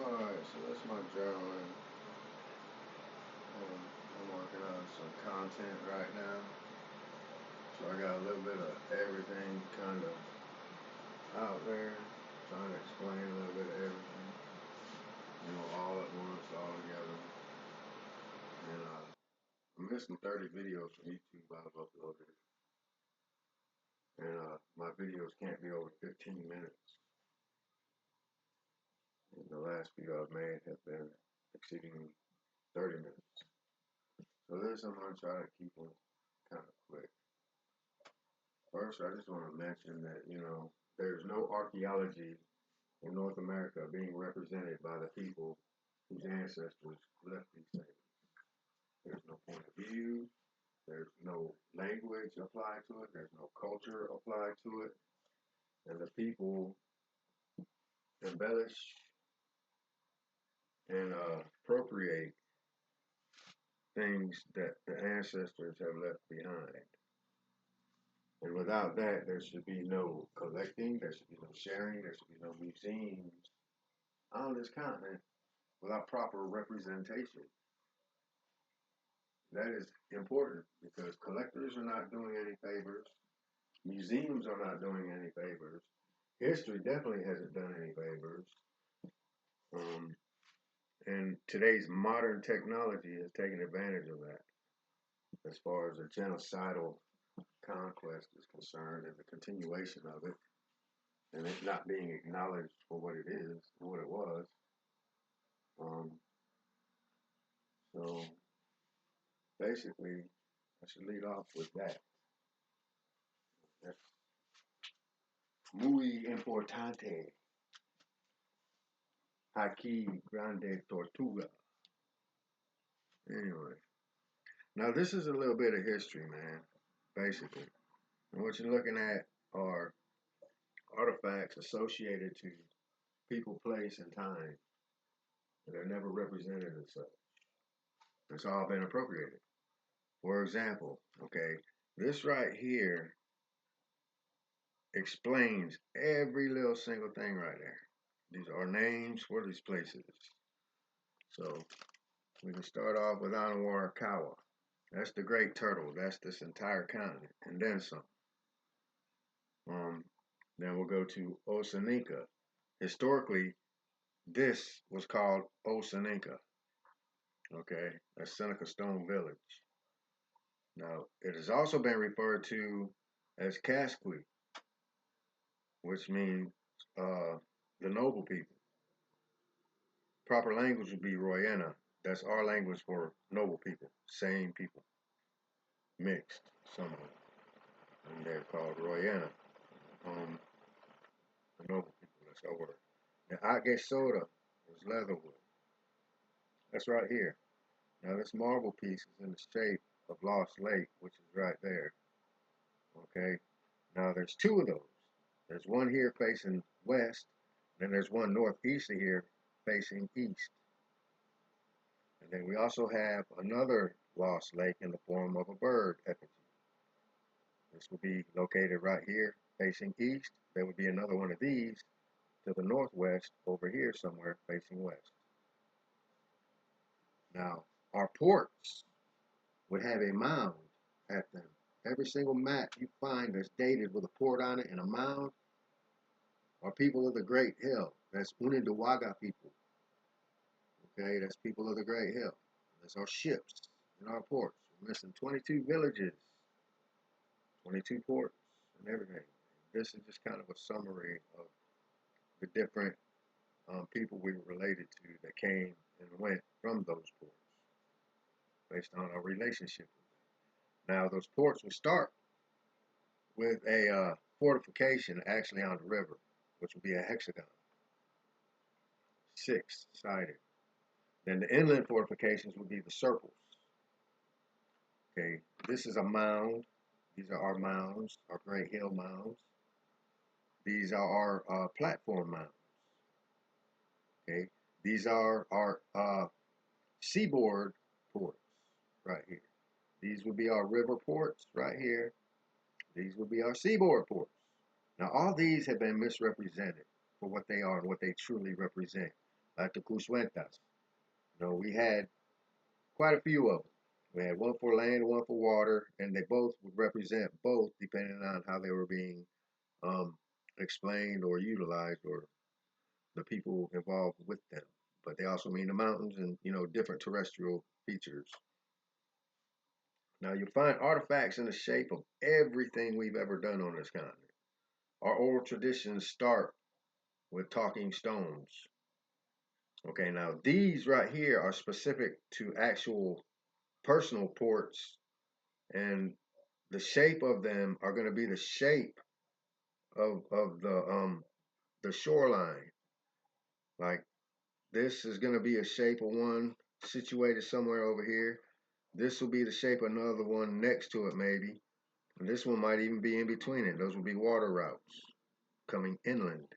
Alright, so that's my journaling. I'm working on some content right now. So I got a little bit of everything kind of out there. Trying to explain a little bit of everything. All at once, all together. And I'm missing 30 videos from YouTube I've uploaded. And my videos can't be over 15 minutes. And the last video I've made has been exceeding 30 minutes. So this I'm going to try to keep them kind of quick. First, I just want to mention that, there's no archaeology in North America being represented by the people whose ancestors left these things. There's no point of view. There's no language applied to it. There's no culture applied to it. And the people embellish and appropriate things that the ancestors have left behind. And without that, there should be no collecting, there should be no sharing, there should be no museums on this continent without proper representation. That is important because collectors are not doing any favors, museums are not doing any favors, history definitely hasn't done any favors. And today's modern technology has taken advantage of that as far as the genocidal conquest is concerned and the continuation of it, and it not being acknowledged for what it is, what it was. Um, so basically, I should lead off with that. That's muy importante. Aquí grande tortuga. Anyway, now this is a little bit of history, man, basically. And what you're looking at are artifacts associated to people, place, and time that are never represented as such. It's all been appropriated. For example, okay, this right here explains every little single thing right there. These are names for these places. So we can start off with Anwarakawa. That's the great turtle. That's this entire continent, and then some. Um, then we'll go to Osaninka. Historically, this was called Osaninka. Okay, that's Seneca Stone Village. Now, it has also been referred to as Casqui, which means the noble people. Proper language would be Royena. That's our language for noble people, same people, mixed somewhat. And they're called Royena. The noble people, that's our word. The Age Soda is leatherwood. That's right here. Now, this marble piece is in the shape of Lost Lake, which is right there. Okay? Now, there's two of those. There's one here facing west, and then there's one northeast of here facing east. And then we also have another lost lake in the form of a bird effigy. This will be located right here facing east. There would be another one of these to the northwest over here somewhere facing west. Now, our ports would have a mound at them. Every single map you find that's dated with a port on it and a mound are people of the Great Hill. That's Unindawaga people. Okay, that's people of the Great Hill. That's our ships and our ports. We're missing 22 villages, 22 ports, and everything. This is just kind of a summary of the different people we were related to that came and went from those ports based on our relationship with them. Now, those ports will start with a fortification actually on the river, which will be a hexagon, six-sided. Then the inland fortifications would be the circles. Okay, this is a mound. These are our mounds, our Great Hill mounds. These are our platform mounds. Okay, these are our seaboard ports right here. These would be our river ports right here. These would be our seaboard ports. Now, all these have been misrepresented for what they are and what they truly represent. like the Cuscuentas. We had quite a few of them. We had one for land, one for water, and they both would represent both depending on how they were being um, explained or utilized, or the people involved with them. But they also mean the mountains and different terrestrial features. Now you'll find artifacts in the shape of everything we've ever done on this continent. Our oral traditions start with talking stones. Okay, now these right here are specific to actual personal ports, and the shape of them are going to be the shape of the shoreline. Like this is going to be a shape of one situated somewhere over here. This will be the shape of another one next to it, maybe. And this one might even be in between it. Those will be water routes coming inland.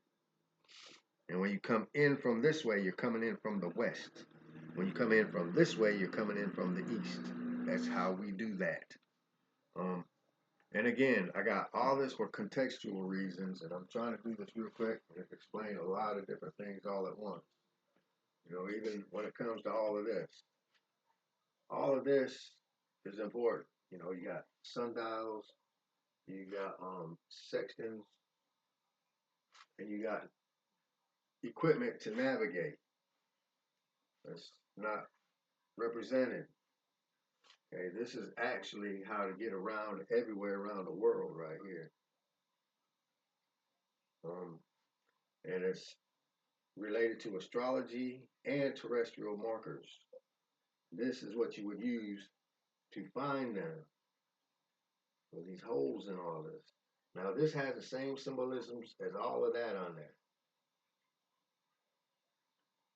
And when you come in from this way, you're coming in from the west. When you come in from this way, you're coming in from the east. That's how we do that. Um, and again, I got all this for contextual reasons, and I'm trying to do this real quick and explain a lot of different things all at once. Even when it comes to all of this is important. You got sundials, you got sextants, and you got equipment to navigate. That's not represented. Okay, this is actually how to get around everywhere around the world right here. Um, and it's related to astrology and terrestrial markers. This is what you would use to find them with these holes in all this. Now, this has the same symbolisms as all of that on there.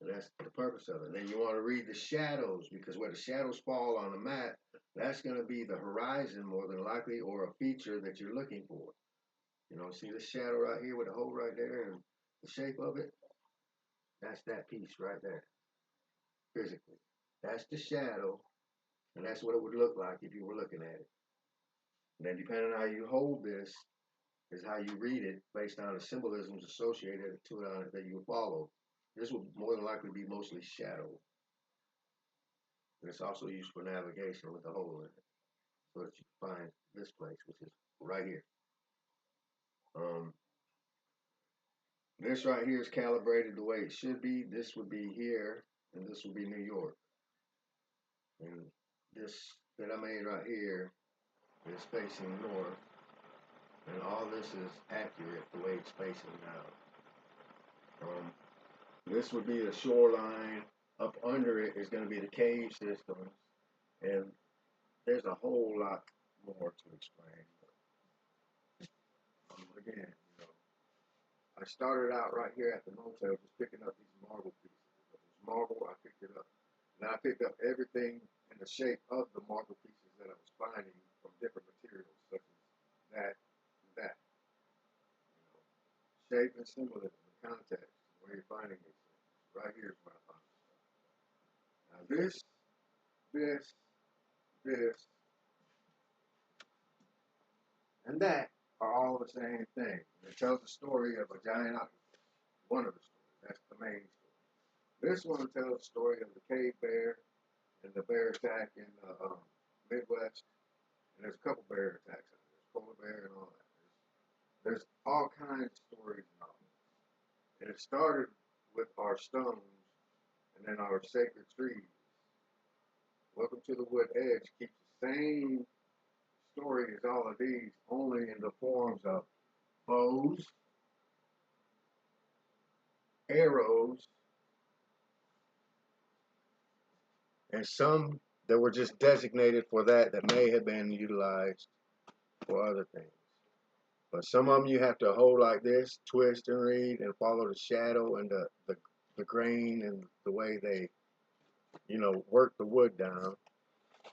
And that's the purpose of it. Then you want to read the shadows, because where the shadows fall on the map, that's going to be the horizon more than likely, or a feature that you're looking for. See the shadow right here with the hole right there and the shape of it? That's that piece right there, physically. That's the shadow, and that's what it would look like if you were looking at it. And then depending on how you hold this is how you read it based on the symbolisms associated to it that you follow. This will more than likely be mostly shadow. And it's also used for navigation with the hole in it, so that you can find this place, which is right here. Um, this right here is calibrated the way it should be. This would be here, and this would be New York. And this that I made right here is facing north, and all this is accurate the way it's facing now. This would be the shoreline. Up under it is going to be the cave systems, and there's a whole lot more to explain. Again, I started out right here at the motel just picking up these marble pieces. It was marble, I picked it up. And I picked up everything in the shape of the marble pieces that I was finding from different materials, such as that and that. Shape and symbolism and context, where you're finding these things. Right here is where I found this stuff. Now this, this, and that are all the same thing. It tells the story of a giant octopus. One of the stories. That's the main story. This one tells the story of the cave bear and the bear attack in the Midwest. And there's a couple bear attacks. There's polar bear and all that. There's all kinds of stories and all this. And it started with our stones and then our sacred trees. Welcome to the Wood Edge keeps the same story as all of these, only in the forms of bows, arrows, and some that were just designated for that may have been utilized for other things. But some of them you have to hold like this, twist and read, and follow the shadow and the grain and the way they, work the wood down.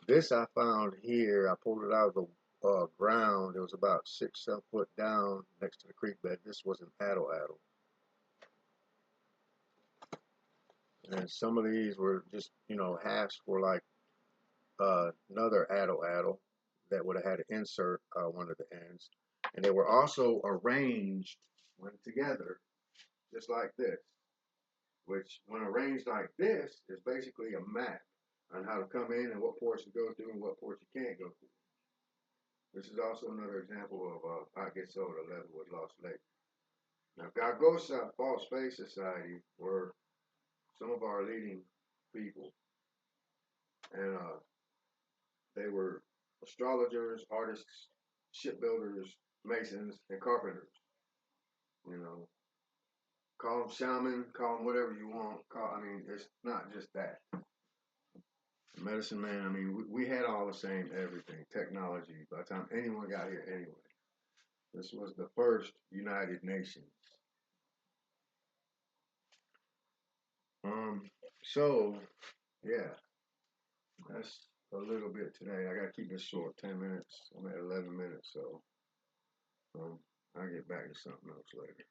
This I found here. I pulled it out of the ground. It was about 6-7 foot down next to the creek bed. This was an addle. And some of these were just, hasps for like another addle that would have had to insert one of the ends. And they were also arranged when together, just like this. which when arranged like this is basically a map on how to come in and what ports to go through and what ports you can't go through. This is also another example of pocket soda level with Lost Lake. Now, Gargosa False Faith Society were some of our leading people, and they were astrologers, artists, shipbuilders, masons, and carpenters. You know, call them shaman, call them whatever you want. I mean, it's not just that. Medicine man, I mean, we had all the same everything, technology, by the time anyone got here anyway. This was the first United Nations. Um, so, yeah, that's a little bit today. I got to keep this short, 10 minutes. I'm at 11 minutes, so I'll get back to something else later.